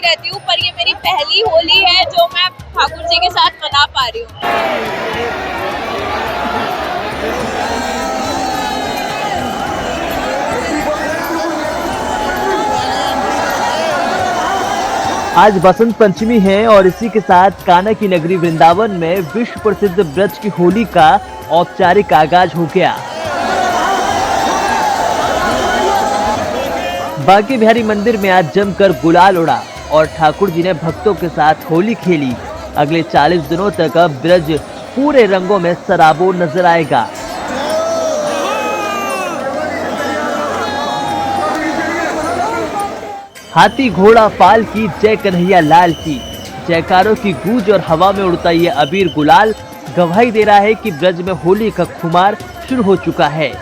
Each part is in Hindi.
आती रहती हूँ, पर ये मेरी पहली होली है जो मैं ठाकुर जी के साथ मना पा रही हूँ। आज बसंत पंचमी है और इसी के साथ कान्हा की नगरी वृंदावन में विश्व प्रसिद्ध ब्रज की होली का औपचारिक आगाज हो गया। बांके बिहारी मंदिर में आज जमकर गुलाल उड़ा और ठाकुर जी ने भक्तों के साथ होली खेली। अगले 40 दिनों तक अब ब्रज पूरे रंगों में सराबोर नजर आएगा। हाथी घोड़ा पाल की जय कन्हैया लाल की जयकारों की गूंज और हवा में उड़ता ये अबीर गुलाल गवाही दे रहा है कि ब्रज में होली का खुमार शुरू हो चुका है।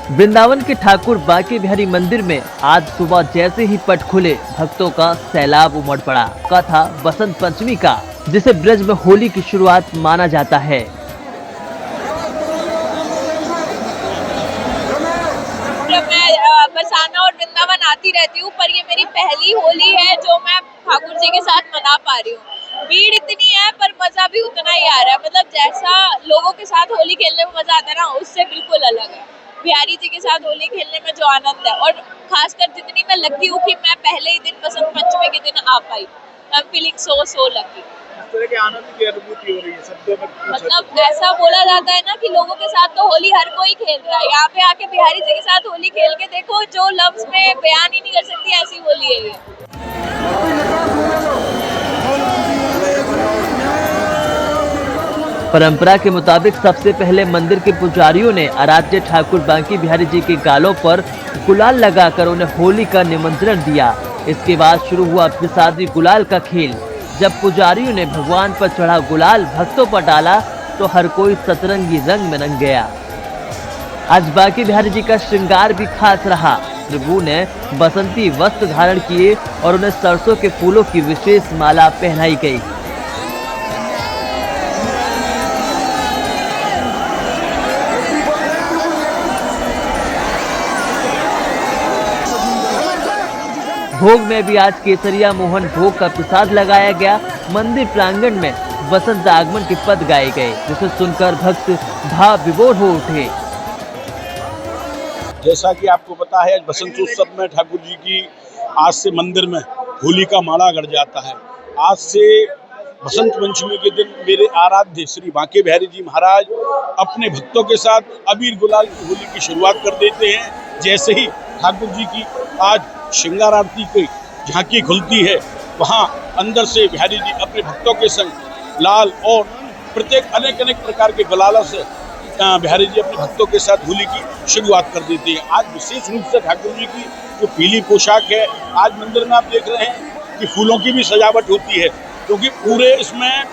वृंदावन के ठाकुर बांके बिहारी मंदिर में आज सुबह जैसे ही पट खुले भक्तों का सैलाब उमड़ पड़ा। कथा बसंत पंचमी का, जिसे ब्रज में होली की शुरुआत माना जाता है। बरसाना और वृंदावन आती रहती हूँ, पर ये मेरी पहली होली है जो मैं ठाकुर जी के साथ मना पा रही हूँ। भीड़ इतनी है पर मजा भी उतना ही आ रहा है। मतलब जैसा लोगों के साथ होली खेलने में मजा आता है ना, उससे बिल्कुल अलग है। बिहारी जी के साथ होली खेलने में जो आनंद है, और खासकर जितनी मैं लकी हूँ कि मैं पहले ही दिन बसंत पंचमी के दिन आ पाई, I am feeling so lucky. इस तरह के आनंद की अनुभूति हो रही है शब्दों में। मतलब ऐसा बोला जाता है ना कि लोगों के साथ तो होली हर कोई खेल रहा है, यहाँ पे आके बिहारी जी के साथ होली खेल के देखो, जो लफ्ज में बयान ही नहीं कर सकती ऐसी होली है ये। परंपरा के मुताबिक सबसे पहले मंदिर के पुजारियों ने आराध्य ठाकुर बांके बिहारी जी के गालों पर गुलाल लगाकर उन्हें होली का निमंत्रण दिया। इसके बाद शुरू हुआ प्रसादी गुलाल का खेल। जब पुजारियों ने भगवान पर चढ़ा गुलाल भक्तों पर डाला तो हर कोई सतरंगी रंग में रंग गया। आज बांके बिहारी जी का श्रृंगार भी खास रहा। प्रभु ने बसंती वस्त्र धारण किए और उन्हें सरसों के फूलों की विशेष माला पहनाई गई। भोग में भी आज केसरिया मोहन भोग का प्रसाद लगाया गया। मंदिर प्रांगण में बसंत आगमन के पद गाए गए, जिसे सुनकर भक्त भाव विभोर हो उठे। जैसा कि आपको पता है, बसंत उत्सव में ठाकुर जी की आज से मंदिर में होली का माला गड़ जाता है। आज से बसंत पंचमी के दिन मेरे आराध्य श्री बांके बिहारी जी महाराज अपने भक्तों के साथ अबीर गुलाल की होली की शुरुआत कर देते हैं। जैसे ही ठाकुर जी की आज श्रृंगार आरती की झांकी खुलती है, वहाँ अंदर से बिहारी जी अपने भक्तों के संग लाल और प्रत्येक अनेक प्रकार के गुलालों से बिहारी जी अपने भक्तों के साथ होली की शुरुआत कर देते हैं। आज विशेष रूप से ठाकुर जी की जो पीली पोशाक है, आज मंदिर में आप देख रहे हैं कि फूलों की भी सजावट होती है, क्योंकि पूरे इसमें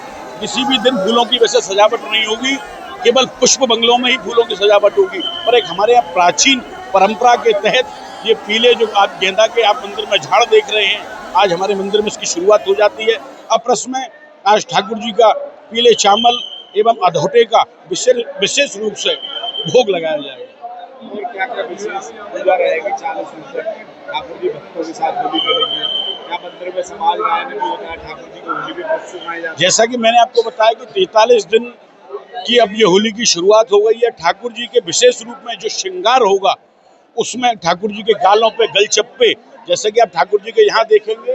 किसी भी दिन फूलों की वैसे सजावट नहीं होगी, केवल पुष्प बंगलों में ही फूलों की सजावट होगी। पर एक हमारे यहाँ प्राचीन परंपरा के तहत ये पीले जो आप गेंदा के आप मंदिर में झाड़ देख रहे हैं, आज हमारे मंदिर में इसकी शुरुआत हो जाती है। अपरस में आज ठाकुर जी का पीले चावल एवं अधोटे का विशेष रूप से भोग लगाया जाएगा। और क्या विशेष पूजा रहेगी 40 दिन तक ठाकुर जी भक्तों के साथ होली करेंगे। क्या मंदिर में समाज गायन भी होता है, ठाकुर जी को होली के पद सुनाए जाते हैं। जैसा कि मैंने आपको बताया कि 43 दिन की अब ये होली की शुरुआत हो गई है। ठाकुर जी के विशेष रूप में जो श्रृंगार होगा, उसमें ठाकुर जी के गालों पे गलचप्पे, जैसे कि आप ठाकुर जी के यहाँ देखेंगे,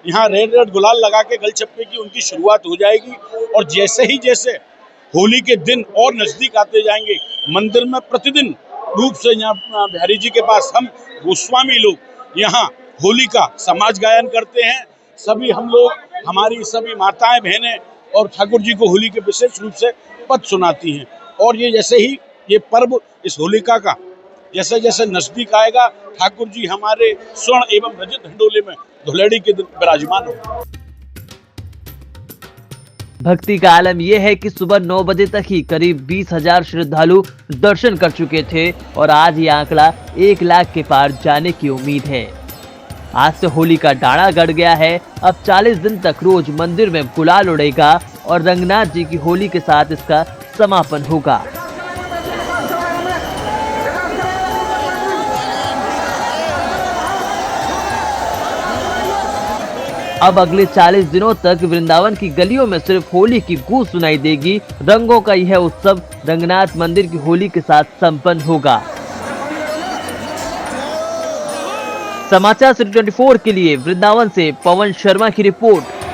यहाँ रेड गुलाल लगा के गलचप्पे की उनकी शुरुआत हो जाएगी। और जैसे होली के दिन और नजदीक आते जाएंगे, मंदिर में प्रतिदिन रूप से यहाँ बिहारी जी के पास हम गोस्वामी लोग यहाँ होली का समाज गायन करते हैं। सभी हम लोग, हमारी सभी माताएं बहनें और ठाकुर जी को होली के विशेष रूप से पद सुनाती हैं। और ये जैसे ही ये पर्व इस होलिका का जैसे नजदीक आएगा, ठाकुर जी हमारे स्वर्ण एवं रजत हिंडोले में धुलेड़ी के दिन विराजमान हो। भक्ति का आलम यह है कि सुबह 9 बजे तक ही करीब 20,000 श्रद्धालु दर्शन कर चुके थे और आज ये आंकड़ा 1 लाख के पार जाने की उम्मीद है। आज से होली का डाढ़ा गड़ गया है। अब 40 दिन तक रोज मंदिर में गुलाल उड़ेगा और रंगनाथ जी की होली के साथ इसका समापन होगा। अब अगले 40 दिनों तक वृंदावन की गलियों में सिर्फ होली की गूंज सुनाई देगी। रंगों का यह उत्सव रंगनाथ मंदिर की होली के साथ संपन्न होगा। समाचार सिटी 24 के लिए वृंदावन से पवन शर्मा की रिपोर्ट।